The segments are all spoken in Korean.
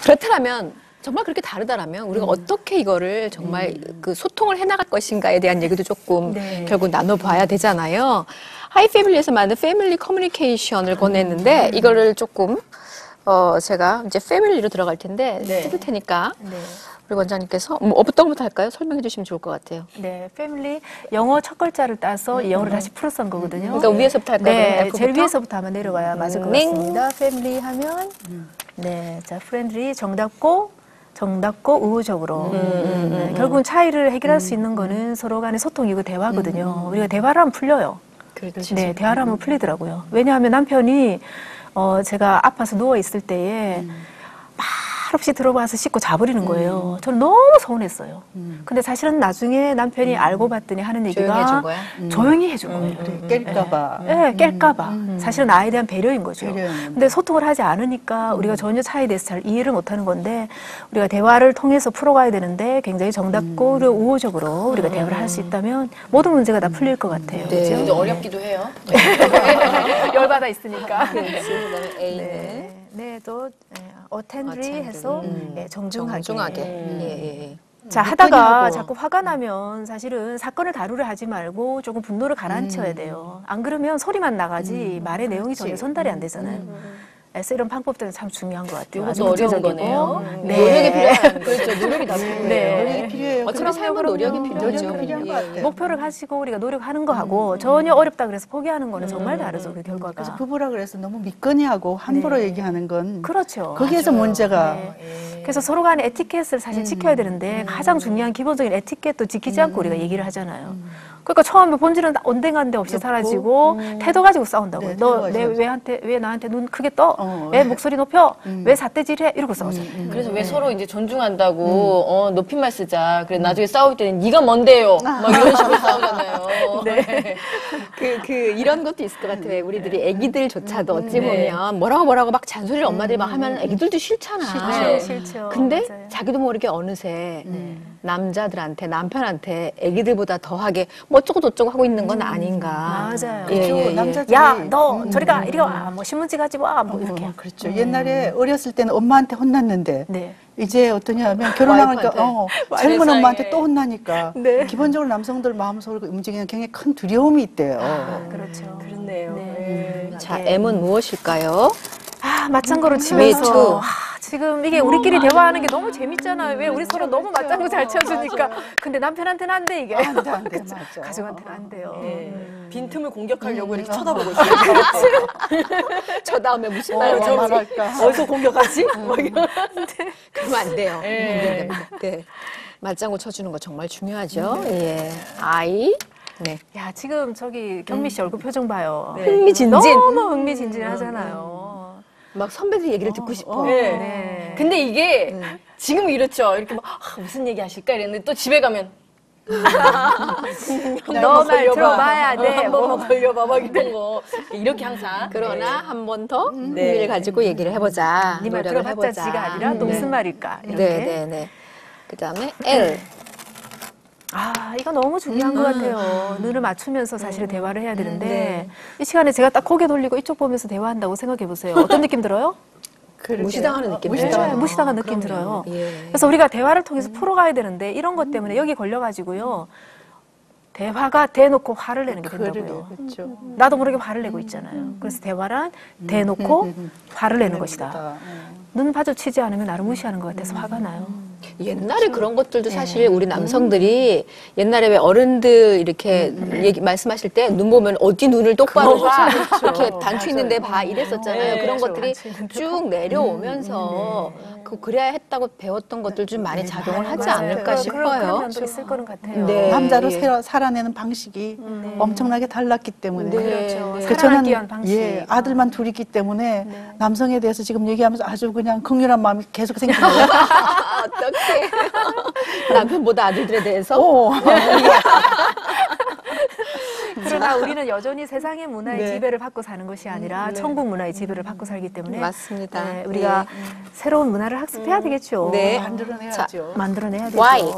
그렇다면 정말 그렇게 다르다라면 우리가 어떻게 이거를 정말 그 소통을 해나갈 것인가에 대한 얘기도 조금 결국 나눠봐야 되잖아요. 하이패밀리에서 만든 패밀리 커뮤니케이션을 권했는데 이거를 조금 제가 이제 패밀리로 들어갈 텐데 뜯을 테니까 우리 원장님께서 어떤 것부터 할까요? 설명해 주시면 좋을 것 같아요. 네, 패밀리 영어 첫 글자를 따서 이 영어를 다시 풀어 쓴 거거든요. 그러니까 위에서부터 할까요? 네, 제일 위에서부터 한번 내려가야 맞을 것 같습니다. 패밀리 하면 네, 자 프렌들리 정답고 우호적으로. 결국은 차이를 해결할 수 있는 거는 서로 간의 소통이고 대화거든요. 우리가 대화를 하면 풀려요. 그렇죠. 네, 대화를 하면 풀리더라고요. 왜냐하면 남편이 제가 아파서 누워 있을 때에 말없이 들어가서 씻고 자버리는 거예요. 저는 너무 서운했어요. 근데 사실은 나중에 남편이 알고 봤더니 하는 얘기가 조용히 해준 거야? 조용히 해준 거예요. 깰까봐. 네, 깰까봐. 사실은 나에 대한 배려인 거죠. 근데 소통을 하지 않으니까 우리가 전혀 차이에 대해서 잘 이해를 못하는 건데 우리가 대화를 통해서 풀어가야 되는데 굉장히 정답고 그리고 우호적으로 우리가 대화를 할 수 있다면 모든 문제가 다 풀릴 것 같아요. 네. 그렇죠? 근데 어렵기도 해요. 열받아 있으니까. 그다음에 A는 네, 또 어텐드리 해서 정중하게. 정중하게. 자, 하다가 자꾸 화가 나면 사실은 사건을 다루려 하지 말고 조금 분노를 가라앉혀야 돼요. 안 그러면 소리만 나가지 말의 내용이 전혀 전달이 안 되잖아요. 그래서 이런 방법들은 참 중요한 것 같아요. 아주 어려운 구체적이고. 거네요. 네. 노력이 필요한 그렇죠. 노력이 다 필요해요. 네. 노력이 필요해요. 어차피 삶은 노력이 필요하죠. 노력이 필요한 것 같아요. 목표를 가지고 우리가 노력하는 거하고 전혀 어렵다 그래서 포기하는 거는 정말 다르죠. 그 결과가. 그래서 부부라 그래서 너무 믿거니하고 함부로 얘기하는 건 그렇죠. 거기에서 문제가 그래서 서로 간의 에티켓을 사실 지켜야 되는데 가장 중요한 기본적인 에티켓도 지키지 않고 우리가 얘기를 하잖아요. 그러니까 처음에 본질은 온데간데 없이 사라지고 태도 가지고 싸운다고요. 네, 너 왜 나한테 눈 크게 떠? 왜 목소리 높여? 왜 삿대질해? 이러고 싸우잖아요. 그래서 왜 서로 이제 존중한다고 높임말 쓰자. 그래 나중에 싸울 때는 네가 뭔데요? 막 이런 식으로 싸우잖아요. 이런 것도 있을 것 같아요. 우리들이 애기들조차도 어찌 보면 뭐라고 막 잔소리를 엄마들이 막 하면 애기들도 싫잖아. 싫죠. 근데 맞아요. 자기도 모르게 어느새 남자들한테 남편한테 애기들보다 더하게 뭐 어쩌고 저쩌고 하고 있는 건 아닌가. 맞아요. 남자들이 야, 너 저리 가, 이리 와, 뭐 신문지 가지고 와, 뭐 이렇게. 그렇죠. 옛날에 어렸을 때는 엄마한테 혼났는데 네. 이제 어떠냐면 결혼하니까 젊은 엄마한테 또 혼나니까 네. 기본적으로 남성들 마음속으로 움직이는 굉장히 큰 두려움이 있대요. 그렇죠. 그렇네요. 자, M은 무엇일까요? 맞장구를 치면서 지금 이게 우리끼리 대화하는 게 너무 재밌잖아요. 왜 우리 서로 너무 맞장구 잘 쳐주니까. 근데 남편한테는 안 돼, 이게. 안 돼, 맞아. 가족한테는 안 돼요. 빈틈을 공격하려고 이렇게 쳐다보고 있어요. 저 다음에 무슨 말을 말할까? 어디서 공격하지? 막 이런. 그러면 안 돼요. 네. 맞장구 쳐주는 거 정말 중요하죠. 예. I. 네. 야, 지금 저기 경미 씨 얼굴 표정 봐요. 흥미진진. 너무 흥미진진하잖아요. 막 선배들 얘기를 듣고 싶어. 네. 근데 이게 지금은 이렇죠. 이렇게 막 무슨 얘기 하실까 이랬는데 또 집에 가면 너 말 들어봐야 돼. 한 번만 걸려봐 막 이런 거 이렇게 항상. 그러나 한 번 더 흥미를 가지고 얘기를 해보자. 네 말 노력을 들어봤자 해보자. 지가 아니라 너 무슨 말일까? 이렇게. 네. 그 다음에 L. 이거 너무 중요한 것 같아요. 눈을 맞추면서 사실 대화를 해야 되는데 이 시간에 제가 딱 고개 돌리고 이쪽 보면서 대화한다고 생각해 보세요. 어떤 느낌 들어요? 무시당하는 느낌. 무시당한 느낌 들어요. 예. 그래서 우리가 대화를 통해서 풀어가야 되는데 이런 것 때문에 여기 걸려가지고요. 대화가 대놓고 화를 내는 게 된다고요. 그렇죠. 나도 모르게 화를 내고 있잖아요. 그래서 대화란 대놓고 화를 내는 것이다. 눈 마주치지 않으면 나를 무시하는 것 같아서 화가 나요. 옛날에 그런 것들도 사실 우리 남성들이 옛날에 왜 어른들 이렇게 말씀하실 때 눈 보면 어디 눈을 똑바로 봐 이렇게 단추 있는데 봐 이랬었잖아요. 그런 것들이 쭉 내려오면서 그래야 했다고 배웠던 것들 좀 많이 작용을 하지 않을까 그런 싶어요. 면도 있을 거는 같아요. 네. 남자로 살아내는 방식이 엄청나게 달랐기 때문에 그렇죠. 저는 살아남기 위한 방식. 아들만 둘이기 때문에 남성에 대해서 지금 얘기하면서 아주 그냥 극렬한 마음이 계속 생기네요. 어떻게 남편보다 아들들에 대해서 그러나 우리는 여전히 세상의 문화의 지배를 받고 사는 것이 아니라 천국 문화의 지배를 받고 살기 때문에 맞습니다. 우리가 새로운 문화를 학습해야 되겠죠. 네. 만들어내야죠. 만들어내야 되죠. Y.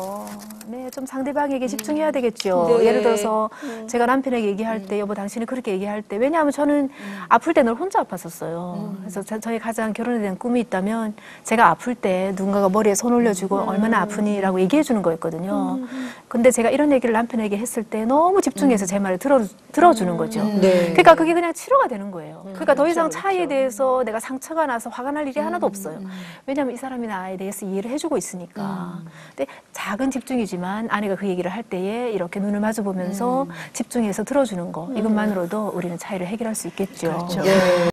네, 좀 상대방에게 집중해야 되겠죠. 네. 예를 들어서 제가 남편에게 얘기할 때 여보 당신이 그렇게 얘기할 때 왜냐하면 저는 아플 때 늘 혼자 아팠었어요. 그래서 저희 가장 결혼에 대한 꿈이 있다면 제가 아플 때 누군가가 머리에 손 올려주고 얼마나 아프니라고 얘기해 주는 거였거든요. 근데 제가 이런 얘기를 남편에게 했을 때 너무 집중해서 제 말을 들어주는 거죠. 네. 그러니까 그게 그냥 치료가 되는 거예요. 그러니까 더 이상 차이에 대해서 내가 상처가 나서 화가 날 일이 하나도 없어요. 왜냐하면 이 사람이 나에 대해서 이해를 해주고 있으니까. 근데 작은 집중이지만 아내가 그 얘기를 할 때에 이렇게 눈을 마주 보면서 집중해서 들어주는 거 이것만으로도 우리는 차이를 해결할 수 있겠죠. 그렇죠. 네.